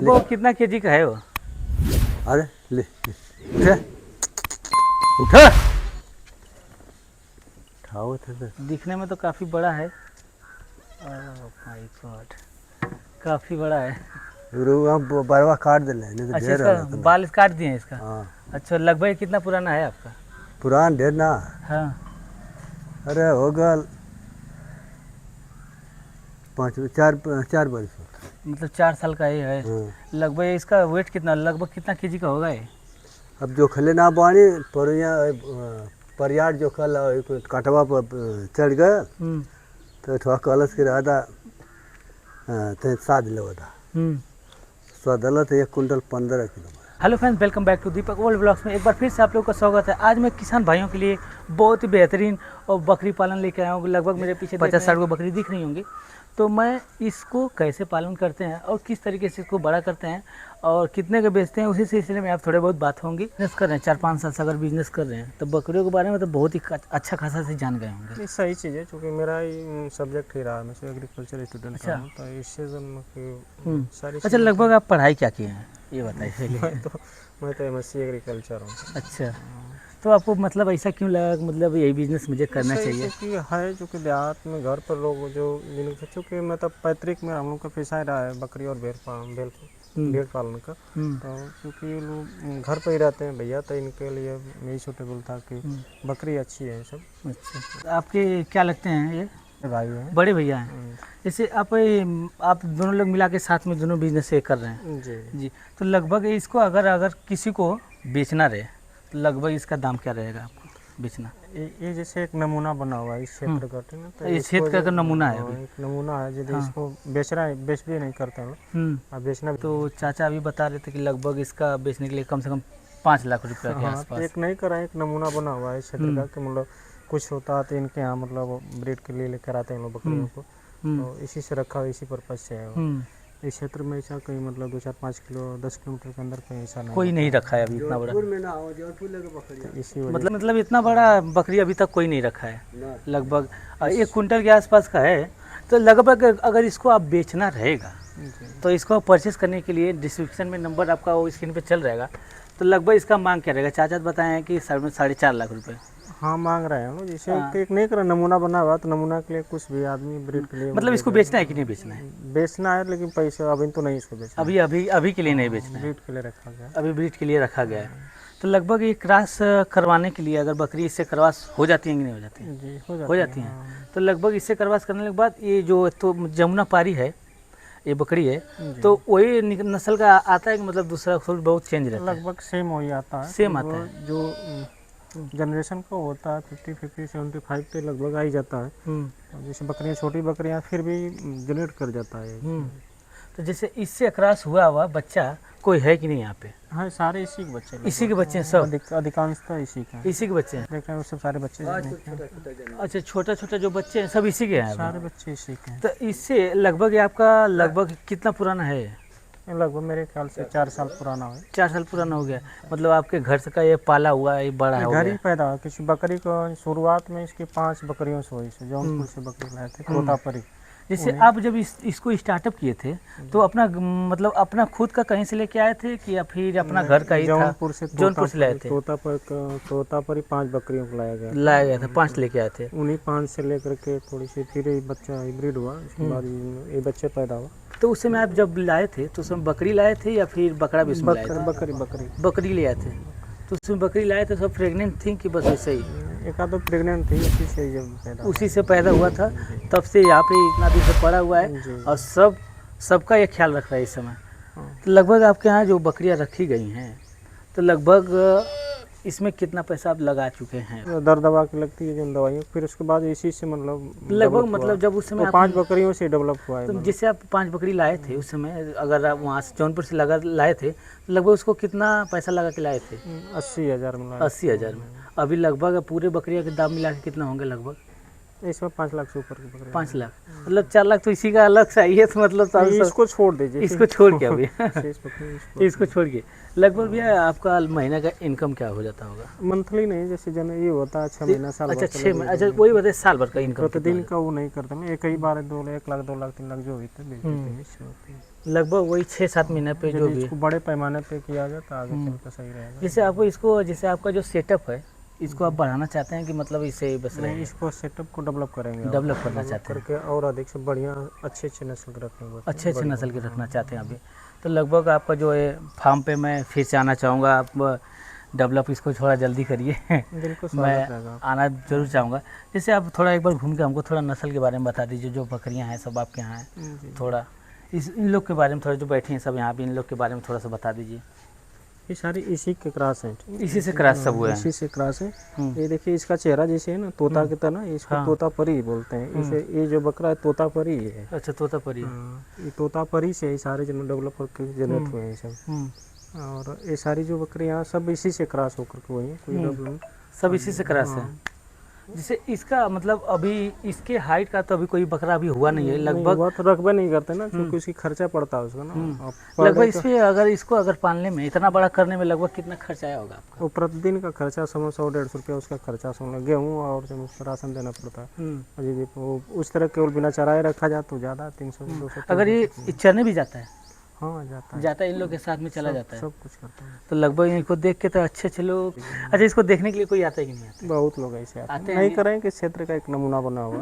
वो कितना केजी का है वो? अरे ले उठा उठा उठाओ थे। दिखने में तो काफ़ी बड़ा है। ओह माय गॉड, काफ़ी बड़ा है। बरवा काट दे नहीं तो अच्छा, ढेर इसका रहता ना। बाल काट दिए हैं इसका? हाँ अच्छा, लगभग कितना पुराना है आपका? पुरान ढेर ना। हाँ, अरे होगा 4 बरस। मतलब 4 साल का ही है। हाँ। लगभग इसका वेट कितना, लगभग कितना केजी का होगा ये? अब जो खले ना बानी परियार जो कल कटवा पर चढ़ गए हम्म तो थोड़ा कलश के रहा था तो साध लो था हम्म। सदल तो 1 कुंटल 15 kilo. Hello friends, welcome back to Deepak world blogs में एक बार फिर से आप लोगों का स्वागत है। आज मैं किसान भाइयों के लिए बहुत ही बेहतरीन और बकरी पालन लेके आया हूँ। लगभग मेरे पीछे 50-60 को बकरी दिख रही होंगी। तो मैं इसको कैसे पालन करते हैं और किस तरीके से इसको बड़ा करते हैं और कितने के बेचते हैं, उसी सिलसिले में आप थोड़े बहुत बात होंगी। बिजनेस कर रहे हैं 4-5 साल से, अगर बिजनेस कर रहे हैं तो बकरियों के बारे में तो बहुत ही अच्छा खासा से जान गए होंगे। नहीं, सही चीज़ है क्योंकि मेरा ही सब्जेक्ट ही रहा। मैं एग्रीकल्चर स्टूडेंट अच्छा। हूँ तो इससे सारी अच्छा, लगभग आप पढ़ाई क्या किए हैं ये बताइए पहले। मैं तो MSc एग्रीकल्चर हूँ। अच्छा, तो आपको मतलब ऐसा क्यों लगा कि मतलब यही बिजनेस मुझे करना चाहिए? क्योंकि है जो कि देहात में घर पर लोग जो जिनके चूँकि मतलब पैतृक में हम लोग का पेशा ही रहा है बकरी और भेड़ पालन का। तो क्योंकि लोग घर पर ही रहते हैं भैया, तो इनके लिए यही सूटेबल था कि बकरी अच्छी है सब। अच्छा, आपके क्या लगते हैं ये? भाई हैं। बड़े भैया हैं। जैसे आप दोनों लोग मिला के साथ में दोनों बिजनेस ये कर रहे हैं जी जी। तो लगभग इसको अगर किसी को बेचना रहे तो लगभग इसका दाम क्या रहेगा आपको बेचना? ये जैसे एक नमूना बना हुआ है इस क्षेत्र का, ठीक है। तो ये इसको क्षेत्र का नमूना है हाँ, अभी। एक नमूना है। यदि इसको बेच भी नहीं करते हैं अब बेचना तो चाचा अभी बता रहे थे कि लगभग इसका बेचने के लिए कम से कम 5 लाख रुपया के हाँ, आसपास। एक नहीं करा, एक नमूना बना हुआ है इस क्षेत्र का कि मतलब कुछ होता है तो इनके यहाँ मतलब ब्रीड के लिए लेकर आते हैं लोग बकरियों को, तो इसी से रखा हुआ, इसी पर्पज से है वो। इस क्षेत्र में ऐसा कहीं मतलब 2-4-5 किलो 10 किलोमीटर के अंदर कहीं ऐसा नहीं कोई नहीं रखा है अभी इतना बड़ा, जोधपुर में ना हो, जोधपुर लगे बकरी है। इसी वजह मतलब इतना बड़ा बकरी अभी तक कोई नहीं रखा है। लगभग 1 कुंटल के आसपास का है। तो लगभग अगर इसको आप बेचना रहेगा तो इसको परचेस करने के लिए डिस्क्रिप्शन में नंबर आपका वो स्क्रीन पे चल रहेगा। तो लगभग इसका मांग क्या रहेगा? चाचा बताए हैं कि 4.5 लाख रुपए। हाँ, मांग रहे हैं लोग। जैसे एक नहीं करा, नमूना बना हुआ तो नमूना के लिए कुछ भी आदमी ब्रीड के लिए मतलब इसको बेचना है कि नहीं बेचना है? बेचना है, लेकिन पैसे अभी तो नहीं इसको बेचना। अभी के लिए नहीं बेचना है, ब्रीड के लिए रखा गया। अभी ब्रीड के लिए रखा गया है। तो लगभग ये क्रॉस करवाने के लिए अगर बकरी इससे क्रॉस हो जाती है कि नहीं हो जाती है? जी हो जाती हैं। तो लगभग इससे क्रॉस करने के बाद ये जो तो जमुना पारी है, ये बकरी है, तो वही नस्ल का आता है कि मतलब दूसरा थोड़ा बहुत चेंज रहता है? लगभग सेम वही आता है। सेम आता है। जो जनरेशन का होता है 50, 75 पे लगभग आ ही जाता है। जैसे बकरियाँ, छोटी बकरियाँ फिर भी जनरेट कर जाता है। तो जैसे इससे क्रॉस हुआ बच्चा कोई है कि नहीं यहाँ पे? हाँ, सारे इसी के बच्चे, इसी के बच्चे हैं सब? अधिकांशतः इसी के हैं। इसी के बच्चे हैं? देख रहे हैं वो सब सारे बच्चे अच्छा, छोटा छोटा जो बच्चे हैं सब इसी के हैं? सारे बच्चे इसी के हैं। तो इससे लगभग आपका लगभग कितना पुराना है? लगभग मेरे ख्याल से 4 साल पुराना है। 4 साल पुराना हो गया। मतलब आपके घर से का ये पाला हुआ है, ये बड़ा हो घर गया? ही पैदा हुआ। किसी बकरी को शुरुआत में इसकी 5 बकरियों से हुई से जौनपुर से बकरी लाए थे, तोतापरी। जैसे आप जब इसको स्टार्टअप किए थे तो अपना मतलब अपना खुद का कहीं से लेके आए थे कि या फिर अपना घर का ही था? जौनपुर से लाए थे। तोतापरी 5 बकरियों को लाया गया था 5 लेके आए थे। उन्हीं 5 से लेकर के थोड़ी सी फिर ये बच्चा हाइब्रिड हुआ, उसके बाद ये बच्चे पैदा हुआ। तो उस समय आप जब लाए थे तो उसमें बकरी लाए थे या फिर बकरा भी उसमें लाए थे? बकरी ले आए थे। तो उसमें बकरी लाए थे, सब प्रेग्नेंट थी कि बस वैसे ही? एक आध प्रेग्नेंट थी, उसी से पैदा हुआ था। तब से यहाँ पे इतना दिन से पड़ा हुआ है और सबका ये ख्याल रख रहा है इस समय। तो लगभग आपके यहाँ जो बकरियाँ रखी गई हैं तो लगभग इसमें कितना पैसा आप लगा चुके हैं? दर दवा की लगती है जो दवाइयाँ, फिर उसके बाद इसी से लगभग मतलब जब उस समय 5 बकरियों से डेवलप हुआ है। तो जैसे आप 5 बकरी लाए थे उस समय, अगर आप वहाँ से जौनपुर से लाए थे तो लगभग उसको कितना पैसा लगा के लाए थे? 80,000 में। 80,000 में। अभी लगभग पूरे बकरियाँ के दाम मिला के कितना होंगे लगभग? इसमें 5 लाख से ऊपर की बकरी। 5 लाख मतलब 4 लाख तो इसी का अलग से आई है। तो मतलब इसको छोड़ दीजिए, इसको छोड़ के अभी इसको छोड़ के लगभग भैया आपका महीने का इनकम क्या हो जाता होगा? मंथली नहीं, जैसे जन ये होता है 6 महीना साल। अच्छा, 6 महीने। अच्छा, वही बताइए साल भर का इनकम? प्रतिदिन का वो नहीं करते मैं, एक ही बार 1 लाख 2 लाख 3 लाख जो भी था बेच देते हैं। लगभग वही 6-7 महीने पे जो यदि भी इसको बड़े पैमाने पे किया जाए तो आगे चल के सही रहेगा। जैसे आपको इसको, जैसे आपका जो सेटअप है इसको आप बढ़ाना चाहते हैं कि मतलब इसे बस नहीं, रहे, इसको सेटअप को डेवलप करेंगे और डेवलप करना डेवलप चाहते हैं, करके और अधिक से बढ़िया अच्छे नस्ल के रखेंगे, अच्छे नस्ल के रखना चाहते हैं अभी। तो लगभग आपका जो है फार्म पे मैं फिर से आना चाहूँगा, आप डेवलप इसको थोड़ा जल्दी करिए बिल्कुल मैं स्वागत रहेगा। आना जरूर चाहूँगा। जैसे आप थोड़ा एक बार घूम के हमको थोड़ा नस्ल के बारे में बता दीजिए, जो बकरियाँ हैं सब आपके यहाँ हैं, जी। थोड़ा इन लोग के बारे में, थोड़ा जो बैठे हैं सब यहाँ पे, इन लोग के बारे में थोड़ा सा बता दीजिए। ये सारी इसी के क्रॉस हैं, इसी से क्रॉस सब हुए हैं। इसी से क्रॉस है। हम्म। ये देखिए इसका चेहरा जैसे है ना तोता की तरह, इसको हाँ। तोतापरी बोलते हैं। इसे ये जो बकरा है तोतापरी है। अच्छा, तोतापरी। हाँ, ये तोतापरी से ही सारे जन डेवलप होकर जनरेट हुए हैं सब। और ये सारी जो बकरियाँ सब इसी से क्रॉस होकर के हुई हैं, कोई डेवलप सब इसी से क्रॉस है। जैसे इसका मतलब अभी इसके हाइट का तो अभी कोई बकरा अभी हुआ नहीं है लगभग। वो तो रकबे नहीं करते ना, क्योंकि उसकी खर्चा पड़ता है उसका ना। और लगभग इस पे अगर इसको अगर पालने में, इतना बड़ा करने में लगभग कितना खर्च आया होगा आपका? वो प्रतिदिन का खर्चा समझ 100-150 रुपया उसका खर्चा समझ, गेहूँ और जब उसका राशन देना पड़ता है। और यदि वो उस तरह केवल बिना चराए रखा जाए तो ज़्यादा 300-200। अगर ये चरने भी जाता है? हाँ जाता है, इन लोग के साथ में चला जाता है, सब कुछ करता है। तो लगभग इनको देख के तो अच्छे लोग। अच्छा, इसको देखने के लिए कोई आता है कि नहीं आता? बहुत लोग ऐसे आते आते हैं। हैं। नहीं करें कि क्षेत्र का एक नमूना बना हुआ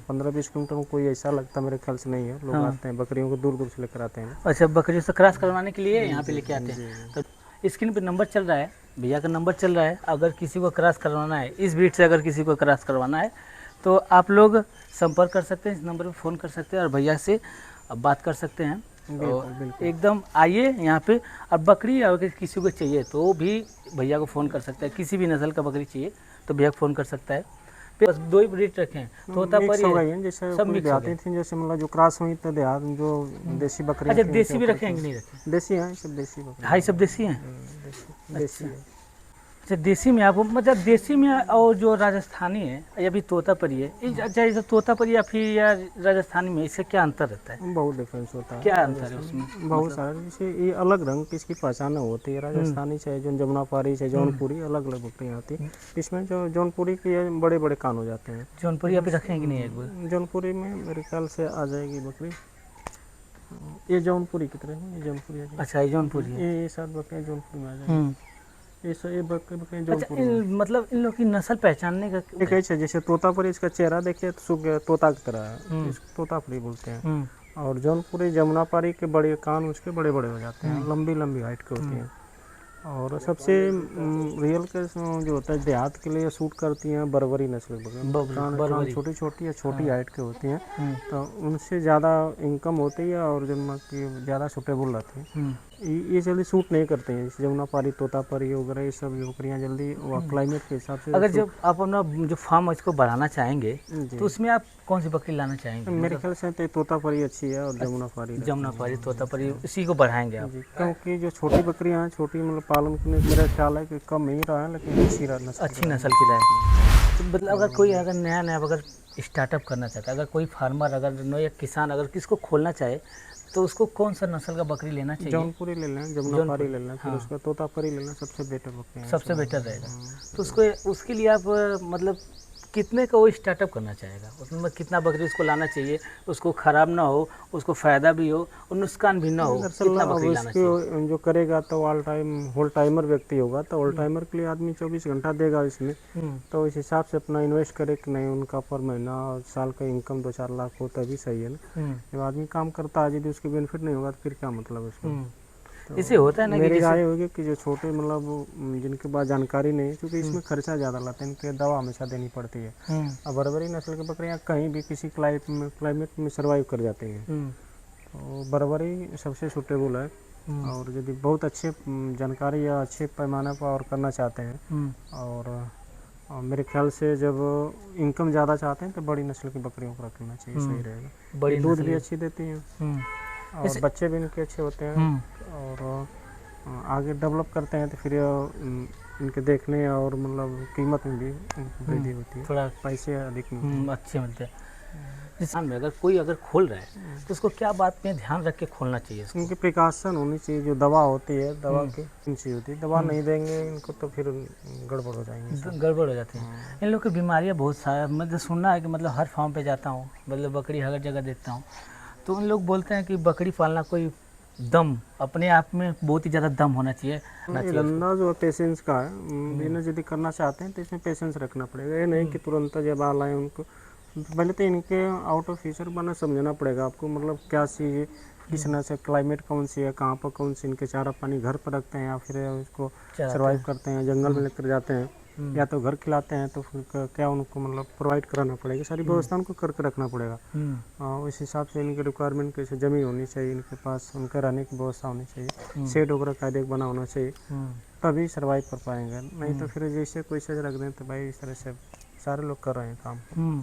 15-20 किलोमीटर में कोई ऐसा लगता मेरे ख्याल से नहीं है। लोग आते हैं, बकरियों को दूर दूर से लेकर आते हैं। अच्छा, बकरियों से क्रॉस करवाने के लिए यहाँ पे लेके आते हैं। तो स्क्रीन पे नंबर चल रहा है, भैया का नंबर चल रहा है। अगर किसी को क्रॉस करवाना है, इस ब्रीड से अगर किसी को क्रॉस करवाना है तो आप लोग संपर्क कर सकते हैं, इस नंबर पे फ़ोन कर सकते हैं और भैया से बात कर सकते हैं। और एकदम आइए यहाँ पे। और बकरी अगर किसी को चाहिए तो भी भैया को फ़ोन कर सकता है, किसी भी नस्ल का बकरी चाहिए तो भैया को फ़ोन कर सकता है। बस 2 ही ब्रीड रखे हैं, तोतापरी है, जैसे सब मिक्स हो देहाती थी, जैसे मतलब जो क्रॉस हुई तो देहात जो देसी बकरी। अच्छा, देसी भी रखे हैं कि नहीं रखे? देसी हैं, सब देसी बकरी। हाँ, सब देसी हैं। देसी है। अच्छा, देसी में आपको मतलब देसी में और जो राजस्थानी है या भी तोतापरी है, अच्छा ये तोतापरी या फिर या राजस्थानी में इससे क्या अंतर रहता है? बहुत डिफरेंस होता है। क्या अंतर है उसमें? बहुत सारा, जैसे ये अलग रंग की इसकी पहचान होती है। राजस्थानी चाहे जो जमुनापारी चाहे जौनपुरी, अलग अलग बकरियाँ आती हैं। इसमें जो जौनपुरी के बड़े बड़े कान हो जाते हैं। जौनपुरी आप रखे हैं कि नहीं? एक बार जौनपुरी में मेरे ख्याल से आ जाएगी बकरी। ये जौनपुरी की तरह है, ये जौनपुरी है। अच्छा, ये जौनपुरी है। ये सब बकरियाँ जौनपुरी में आ जाएगी। ये बकरियाँ अच्छा, जौनपुरी में। मतलब इन लोग की नस्ल पहचानने का एक ऐसे जैसे तोतापरी, इसका चेहरा देखिए तो तोता की तरह है, इसको तोतापरी बोलते हैं। और जौनपुरी जमुनापारी के बड़े कान उसके बड़े बड़े हो जाते हैं, लंबी लंबी हाइट के होती हैं। और सबसे रियल के जो होता है देहात के लिए सूट करती हैं बरबरी नस्ल की बकरियाँ। छोटी छोटी या छोटी हाइट के होती हैं, तो उनसे ज़्यादा इनकम होती है और जमुना की ज़्यादा सूटेबल रहती हैं। ये जल्दी सूट नहीं करते हैं, जैसे जमुनापारी तोतापरी वगैरह ये सब बकरियाँ जल्दी क्लाइमेट के हिसाब से। अगर जब आप अपना जो फार्म इसको बढ़ाना चाहेंगे तो उसमें आप कौन सी बकरी लाना चाहेंगे? मेरे ख्याल से तो तोतापरी अच्छी है और जमुनापारी तोतापरी इसी को बढ़ाएंगे आप? क्योंकि जो छोटी बकरियां हैं, छोटी मतलब पालन करने मेरा ख्याल है कि कम ही रहा है, लेकिन अच्छी नस्ल की रहे। तो मतलब अगर कोई अगर नया अगर स्टार्टअप करना चाहता है, अगर कोई फार्मर अगर नया किसान अगर किसको खोलना चाहे तो उसको कौन सा नस्ल का बकरी लेना चाहिए? जौनपुरी ले लें, जमुनापारी ले लें, फिर उसका तोतापरी ले लें, सबसे बेटर बकरी है, सबसे बेटर रहेगा। तो उसको उसके लिए आप मतलब कितने का वो स्टार्टअप करना चाहेगा? उसमें कितना बकरी उसको लाना चाहिए, उसको ख़राब ना हो, उसको फ़ायदा भी हो और नुकसान भी ना हो, कितना बकरी लाना चाहिए? जो करेगा तो होल टाइमर व्यक्ति होगा, तो होल टाइमर के लिए आदमी 24 घंटा देगा इसमें। तो इस हिसाब से अपना इन्वेस्ट करे कि नहीं, उनका पर महीना और साल का इनकम 2-4 लाख हो तभी सही है ना। जब आदमी काम करता है, यदि उसकी बेनिफिट नहीं होगा तो फिर क्या मतलब है उसका? इसे होता है ना, मेरी राय होगी कि जो छोटे मतलब जिनके पास जानकारी नहीं है, क्योंकि इसमें खर्चा ज़्यादा लाते हैं, इनके दवा हमेशा देनी पड़ती है। अब बरबरी नस्ल की बकरियाँ कहीं भी किसी क्लाइमेट में सर्वाइव कर जाती हैं, तो बरबरी सबसे सूटेबल है। और यदि बहुत अच्छे जानकारी या अच्छे पैमाने पर और करना चाहते हैं और मेरे ख्याल से जब इनकम ज़्यादा चाहते हैं तो बड़ी नस्ल की बकरियों को रखना चाहिए, सही रहेगा। बड़ी दूध भी अच्छी देती हैं और बच्चे भी इनके अच्छे होते हैं। और आगे डेवलप करते हैं तो फिर इनके देखने और मतलब कीमत में भी वृद्धि होती है, थोड़ा पैसे अधिक अच्छे मिलते हैं। किसान में अगर कोई अगर खोल रहा है तो उसको क्या बात में ध्यान रख के खोलना चाहिए? इनकी प्रिकॉशन होनी चाहिए, जो दवा होती है दवा की चाहिए होती है, दवा नहीं देंगे इनको तो फिर गड़बड़ हो जाएंगे, गड़बड़ हो जाती है। इन लोग की बीमारियाँ बहुत सारा मतलब सुनना है कि मतलब हर फार्म पे जाता हूँ, मतलब बकरी हर जगह देखता हूँ, तो उन लोग बोलते हैं कि बकरी पालना कोई दम, अपने आप में बहुत ही ज़्यादा दम होना चाहिए। ये धंधा जो पेशेंस का है, बिजनेस यदि करना चाहते हैं तो इसमें पेशेंस रखना पड़ेगा। ये नहीं कि तुरंत जब आ लाए उनको, पहले तो इनके आउट ऑफ फ्यूचर बना समझना पड़ेगा आपको, मतलब क्या चीज़ किस तरह से, क्लाइमेट कौन सी है, कहाँ पर कौन सी, इनके चारा पानी घर पर रखते हैं या फिर उसको सर्वाइव करते हैं, जंगल में लेकर जाते हैं या तो घर खिलाते हैं, तो फिर क्या उनको मतलब प्रोवाइड कराना पड़ेगा, सारी व्यवस्था उनको करके रखना पड़ेगा। और इस हिसाब से इनके रिक्वायरमेंट कैसे ज़मीन होनी चाहिए, इनके पास उनके रहने की व्यवस्था होनी चाहिए, शेड वगैरह कायदे बना होना चाहिए, तभी सर्वाइव कर पाएंगे। नहीं तो फिर जैसे कोई चीज़ रख दें तो भाई इस तरह से सारे लोग कर रहे हैं काम।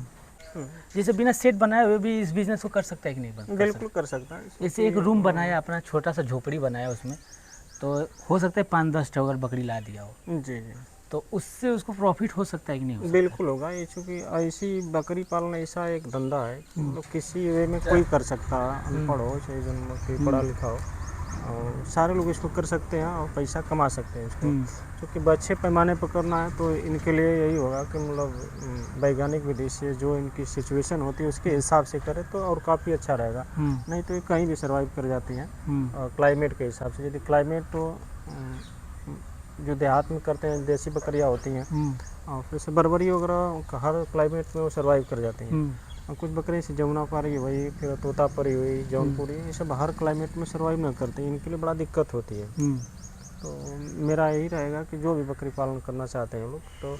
जैसे बिना सेट बनाए हुए भी इस बिजनेस को कर सकता है कि नहीं? बिल्कुल कर सकता है। जैसे एक रूम बनाया अपना, छोटा सा झोपड़ी बनाया उसमें, तो हो सकता है 5-10 अगर बकरी ला दिया हो, जी जी, तो उससे उसको प्रॉफिट हो सकता है कि नहीं हो सकता? बिल्कुल होगा। ये चूँकि ऐसी बकरी पालन ऐसा एक धंधा है कि मतलब किसी वे में कोई कर सकता है, अनपढ़ हो चाहे जन्म कोई पढ़ा लिखा हो, और सारे लोग इसको कर सकते हैं और पैसा कमा सकते हैं इसको। क्योंकि अच्छे पैमाने पर करना है तो इनके लिए यही होगा कि मतलब वैज्ञानिक विधि से जो इनकी सिचुएशन होती है उसके हिसाब से करें तो और काफ़ी अच्छा रहेगा। नहीं तो ये कहीं भी सर्वाइव कर जाती हैं क्लाइमेट के हिसाब से। यदि क्लाइमेट तो जो देहात में करते हैं देसी बकरियाँ होती हैं, और फिर से बर्बरी वगैरह हर क्लाइमेट में वो सर्वाइव कर जाती हैं। और कुछ बकरी से जमुना पारी हुई, फिर तोतापरी हुई, जौनपुरी, ये सब हर क्लाइमेट में सर्वाइव ना करते हैं, इनके लिए बड़ा दिक्कत होती है। तो मेरा यही रहेगा कि जो भी बकरी पालन करना चाहते हैं लोग, तो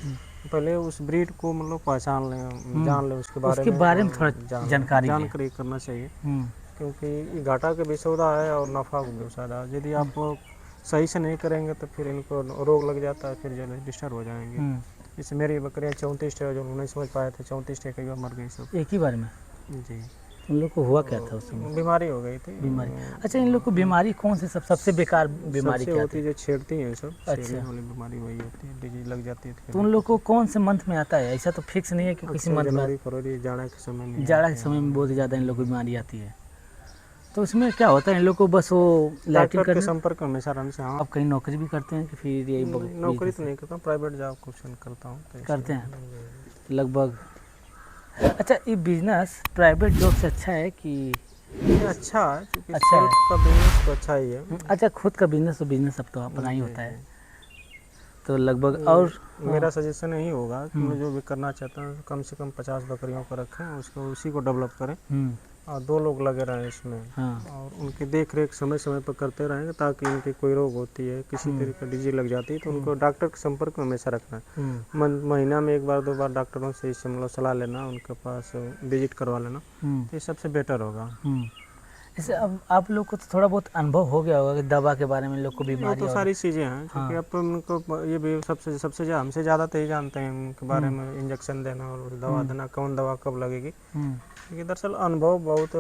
पहले उस ब्रीड को मतलब पहचान लें, जान लें, उसके बारे में थोड़ा जानकारी करना चाहिए। क्योंकि ये घाटा के भी सौदा है और नफ़ा का भी सौदा है। यदि आप सही से नहीं करेंगे तो फिर इनको रोग लग जाता है, फिर जो डिस्टर्ब हो जाएंगे। जैसे मेरी बकरियाँ 34 थे, जो नहीं समझ पाए थे, 34 थे, कई बार मर गई सब एक ही बार में। जी। उन लोग को हुआ क्या था उस समय? बीमारी हो गई थी। बीमारी? अच्छा, इन लोग को बीमारी कौन सी सबसे बेकार बीमारी क्या होती है? जो छेड़ती हैं सब, अच्छा, वाली बीमारी वही होती है, डिजीज लग जाती है। तो उन लोग को कौन से मंथ में आता है? ऐसा तो फिक्स नहीं है कि किसी मंथ में। जनवरी फरवरी, जाड़ा के समय में। जाड़ा के समय में बहुत ज़्यादा इन लोग को बीमारी आती है। तो इसमें क्या होता है, इन लोग को बस वो लैट्रिन के संपर्क में हमेशा रहने से। हाँ, आप कहीं नौकरी भी करते हैं कि फिर यही? नौकरी तो नहीं करता, प्राइवेट जॉब कुछ करता हूँ। करते हैं लगभग। अच्छा, ये बिजनेस प्राइवेट जॉब से अच्छा है कि? अच्छा है, क्योंकि अच्छा है का बिजनेस तो अच्छा ही है। अच्छा, खुद का बिजनेस तो बिजनेस अब तो अपना ही होता है, तो लगभग। और मेरा सजेशन यही होगा कि मैं जो भी करना चाहता हूँ कम से कम 50 बकरियों को रखें, उसको उसी को डेवलप करें, और 2 लोग लगे रहें इसमें। और उनकी देख रेख समय समय पर करते रहेंगे, ताकि इनकी कोई रोग होती है, किसी तरह की डिजीज लग जाती है, तो उनको डॉक्टर के संपर्क में हमेशा रखना है। महीना में 1 बार 2 बार डॉक्टरों से इससे मतलब सलाह लेना, उनके पास विजिट करवा लेना, तो ये सबसे बेटर होगा। जैसे अब आप लोग को तो थोड़ा बहुत अनुभव हो गया होगा कि दवा के बारे में लोग को बीमारी, तो सारी चीज़ें हैं, क्योंकि अब उनको ये भी सबसे हमसे ज़्यादा तो ही जानते हैं उनके बारे में, इंजेक्शन देना और दवा देना, कौन दवा कब लगेगी। क्योंकि दरअसल अनुभव बहुत,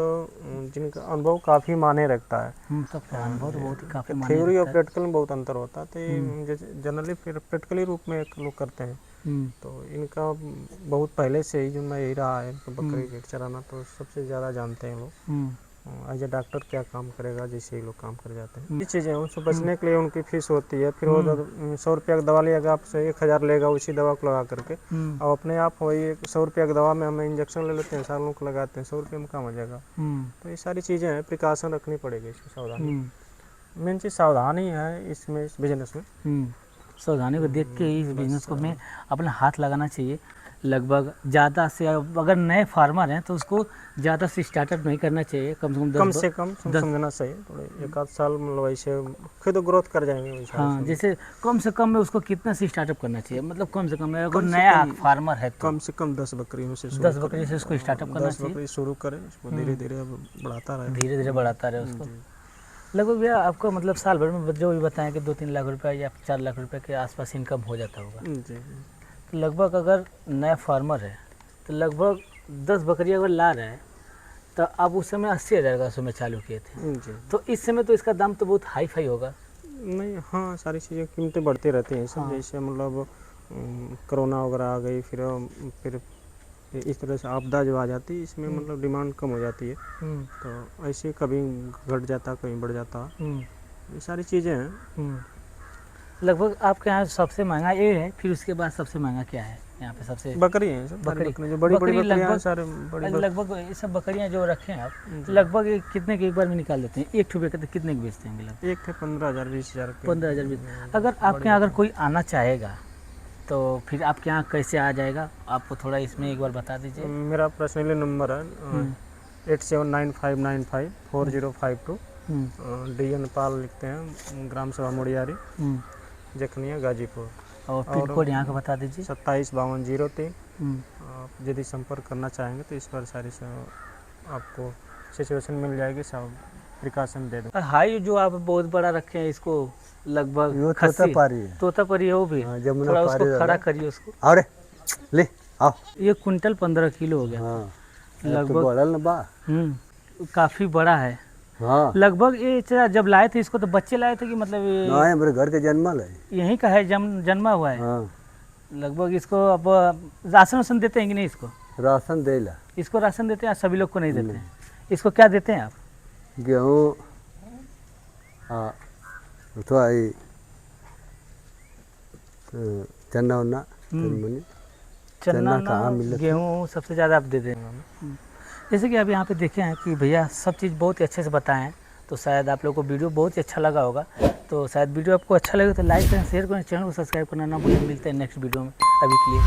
जिनका अनुभव काफ़ी माने रखता है। अनुभव तो बहुत ही काफ़ी माने थ्योरी और प्रैक्टिकल में बहुत अंतर होता है, तो ये जनरली फिर प्रैक्टिकली रूप में लोग करते हैं। तो इनका बहुत पहले से ही जो मैं यही रहा है, तो बकरी भेड़ चराना तो सबसे ज़्यादा जानते हैं लोग। एज ए डॉक्टर क्या काम करेगा, जैसे ही लोग काम कर जाते हैं। ये चीज़ें उनसे बचने के लिए उनकी फीस होती है। फिर वो 100 रुपया की दवा लेगा, आपसे 1000 लेगा उसी दवा को लगा करके, और अपने आप वही 100 रुपया की दवा में हम इंजेक्शन ले लेते हैं, सालों को लगाते हैं, 100 रुपये में काम हो जाएगा। तो ये सारी चीज़ें हैं, प्रिकॉशन रखनी पड़ेगी, इसमें सावधानी। मेन चीज़ सावधानी है इसमें, इस बिजनेस में। सावधानी को देख के ही इस बिजनेस को में अपना हाथ लगाना चाहिए। लगभग ज़्यादा से, अगर नए फार्मर हैं तो उसको ज़्यादा से स्टार्टअप नहीं करना चाहिए, कम से कम समझना चाहिए। थोड़े 1 आध साल मतलब ऐसे खुद ग्रोथ कर जाएंगे। हाँ, जैसे कम से कम में उसको कितना से स्टार्टअप करना चाहिए, मतलब कम से कम अगर नया फार्मर है तो कम से कम 10 बकरियों से 10 बकरी से उसको स्टार्टअप करना चाहिए। 10 बकरी शुरू करें, उसको धीरे धीरे बढ़ाता रहे, धीरे धीरे बढ़ाता रहे उसको। लगभग भैया आपको मतलब साल भर में जो भी बताएं कि 2-3 लाख रुपए या 4 लाख रुपए के आसपास इनकम हो जाता होगा जी। तो लगभग अगर नया फार्मर है तो लगभग 10 बकरियां अगर ला रहे हैं, तो आप उस समय 80,000 का समय चालू किए थे जी। तो इस समय तो इसका दाम तो बहुत हाई फाई होगा। नहीं, हाँ, सारी चीज़ें कीमतें बढ़ती रहती हैं सब। जैसे मतलब कोरोना वगैरह आ गई, फिर इस तरह से आपदा जो आ जाती है, इसमें मतलब डिमांड कम हो जाती है, तो ऐसे कभी घट जाता, कहीं बढ़ जाता, ये सारी चीज़ें हैं। लगभग आपके यहाँ सबसे महंगा ये है, फिर उसके बाद सबसे महंगा क्या है? यहाँ पे सबसे बकरी है सब, सारी बकरी बकरी जो बड़ी बड़ी बकरी बकरियां हैं, लगभग सारे बड़ी लगभग ये सब बकरियाँ जो रखे हैं आप लगभग ये कितने के एक बार में निकाल लेते हैं? एक ठुबे के कितने के बेचते हैं लगभग? एक थे 15,000 20,000 के। 15,000 बीस। अगर आपके यहाँ अगर कोई आना चाहेगा तो फिर आपके यहाँ कैसे आ जाएगा? आपको थोड़ा इसमें एक बार बता दीजिए। मेरा पर्सनली नंबर है 8795954052। डी नेपाल लिखते हैं, ग्राम सभा मुड़ियारी, जखनिया गाजीपुर। और पिन कोड यहाँ का बता दीजिए। 275203। आप यदि संपर्क करना चाहेंगे तो इस पर सारी आपको सिचुएशन मिल जाएगी, सब प्रिकॉशन दे दें। हाई जो आप बहुत बड़ा रखे हैं इसको लगभग यो खस्सी तोतापारी है। तोतापरी है वो भी। हाँ, जमुना थोड़ा पारी उसको खड़ा वाला। करिए उसको। आओ रे ले आओ। ये कुंटल 15 किलो हो गया। हाँ लगभग तो बढ़ल ना बा। काफी बड़ा है। हाँ लगभग ये चला जब लाए थे इसको तो बच्चे लाए थे कि मतलब ना है, मेरे घर के जन्मल है। यहीं का है, जन्मा हुआ है। हाँ लगभग इसको अब राशन वाशन देते हैं कि नहीं? इसको राशन देला। इसको राशन देते हैं, सभी लोग को नहीं देते हैं। इसको क्या देते हैं आप? गेहूँ हाँ तो आई चना उन्ना तनमनी। चना कहाँ मिलता है? गेहूँ सबसे ज़्यादा आप दे देंगे। जैसे कि आप यहाँ पे देखे हैं कि भैया सब चीज़ बहुत ही अच्छे से बताए हैं, तो शायद आप लोग को वीडियो बहुत ही अच्छा लगा होगा। तो शायद वीडियो आपको अच्छा लगे तो लाइक करें, शेयर करें, चैनल को सब्सक्राइब करना ना भूलें। मिलते हैं नेक्स्ट वीडियो में, अभी के लिए।